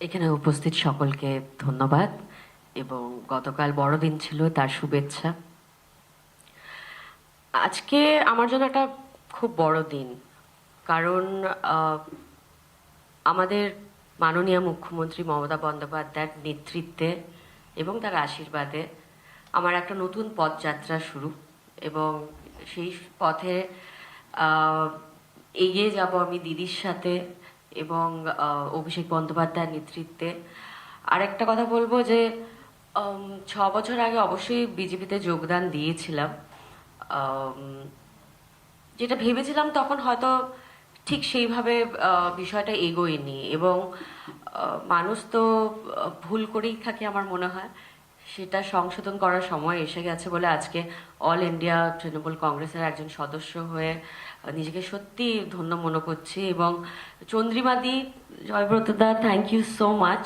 এখানে উপস্থিত সকলকে ধন্যবাদ এবং গতকাল বড়দিন ছিল, তার শুভেচ্ছা। আজকে আমার জন্য একটা খুব বড় দিন, কারণ আমাদের মাননীয় মুখ্যমন্ত্রী মমতা বন্দ্যোপাধ্যায়ের নেতৃত্বে এবং তার আশীর্বাদে আমার একটা নতুন পথযাত্রা শুরু, এবং সেই পথে এগিয়ে যাব আমি দিদির সাথে এবং অভিষেক বন্দ্যোপাধ্যায়ের নেতৃত্বে। আরেকটা কথা বলবো যে 6 বছর আগে অবশ্যই বিজেপিতে যোগদান দিয়েছিলাম। যেটা ভেবেছিলাম তখন হয়তো ঠিক সেইভাবে বিষয়টা এগোয়নি, এবং মানুষ তো ভুল করেই থাকে আমার মনে হয়। সেটা সংশোধন করার সময় এসে গেছে বলে আজকে অল ইন্ডিয়া তৃণমূল কংগ্রেসের একজন সদস্য হয়ে নিজেকে সত্যি ধন্য মনে করছি। এবং চন্দ্রিমাদি, জয়ব্রতদা, থ্যাংক ইউ সো মাচ।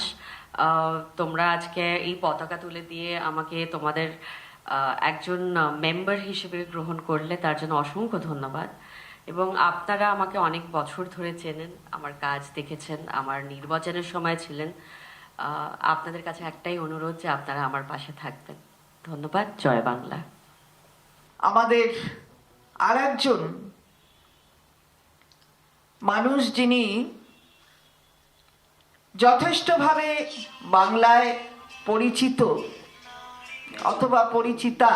তোমরা আজকে এই পতাকা তুলে দিয়ে আমাকে তোমাদের একজন মেম্বার হিসেবে গ্রহণ করলে, তার জন্য অসংখ্য ধন্যবাদ। এবং আপনারা আমাকে অনেক বছর ধরে চেনেন, আমার কাজ দেখেছেন, আমার নির্বাচনের সময় ছিলেন। আপনাদের কাছে একটাই অনুরোধ যে আপনারা আমার পাশে থাকবেন। ধন্যবাদ। জয় বাংলা। আমাদের আর একজন মানুষ যিনি যথেষ্টভাবে বাংলায় পরিচিত অথবা পরিচিতা,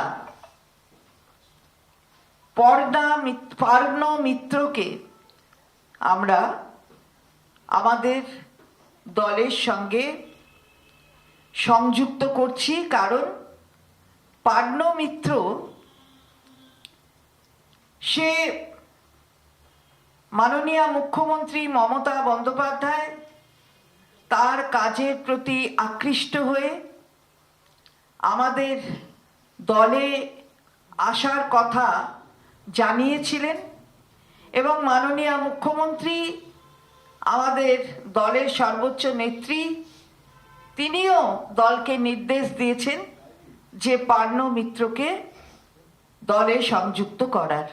পর্ণ মিত্রকে আমরা আমাদের দলের সঙ্গে সংযুক্ত করছি, কারণ পর্ণ মিত্র সে মাননীয় মুখ্যমন্ত্রী মমতা বন্দ্যোপাধ্যায় তার কাজের প্রতি আকৃষ্ট হয়ে আমাদের দলে আসার কথা জানিয়েছিলেন, এবং মাননীয় মুখ্যমন্ত্রী আমাদের দলের সর্বোচ্চ নেত্রী, তিনিও দলকে নির্দেশ দিয়েছেন যে পর্ণ মিত্রকে দলে সংযুক্ত করার।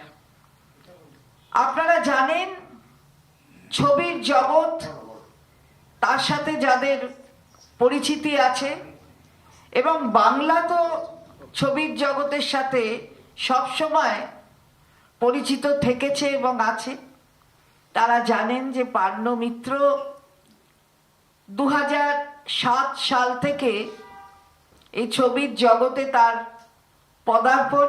আপনারা জানেন, ছবির জগৎ, তার সাথে যাদের পরিচিতি আছে, এবং বাংলা তো ছবির জগতের সাথে সবসময় পরিচিত থেকেছে এবং আছে, তারা জানেন যে পর্ণ মিত্র 2007 সাল থেকে এই ছবির জগতে তার পদার্পণ,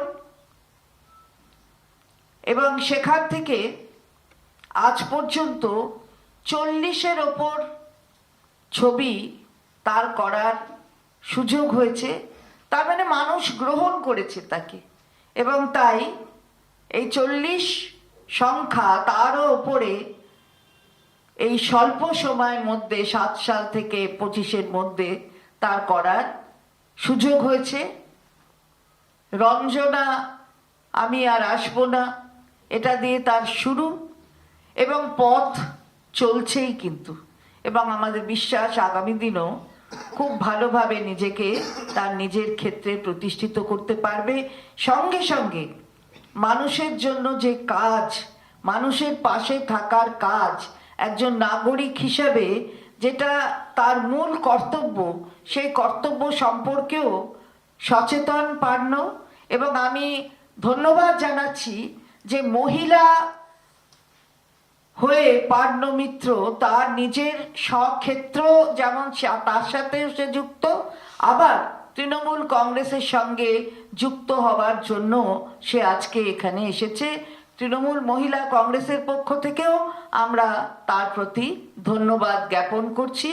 এবং সেখান থেকে আজ পর্যন্ত 40-এর ওপর ছবি তার করার সুযোগ হয়েছে। তার মানে মানুষ গ্রহণ করেছে তাকে, এবং তাই এই 40 সংখ্যা তারও ওপরে এই স্বল্প সময়ের মধ্যে 7 সাল থেকে 25-এর মধ্যে তার করার সুযোগ হয়েছে। রঞ্জনা, আমি আর আসবো না, এটা দিয়ে তার শুরু, এবং পথ চলছেই কিন্তু, এবং আমাদের বিশ্বাস আগামী দিনও খুব ভালোভাবে নিজেকে তার নিজের ক্ষেত্রে প্রতিষ্ঠিত করতে পারবে। সঙ্গে সঙ্গে মানুষের জন্য যে কাজ, মানুষের পাশে থাকার কাজ, একজন নাগরিক হিসাবে যেটা তার মূল কর্তব্য, সেই কর্তব্য সম্পর্কেও সচেতন পর্ণ। এবং আমি ধন্যবাদ জানাচ্ছি যে মহিলা হয়ে পর্ণ মিত্র তার নিজের স্বক্ষেত্র যেমন তার সাথে সে যুক্ত, আবার তৃণমূল কংগ্রেসের সঙ্গে যুক্ত হওয়ার জন্য সে আজকে এখানে এসেছে। তৃণমূল মহিলা কংগ্রেসের পক্ষ থেকেও আমরা তার প্রতি ধন্যবাদ জ্ঞাপন করছি।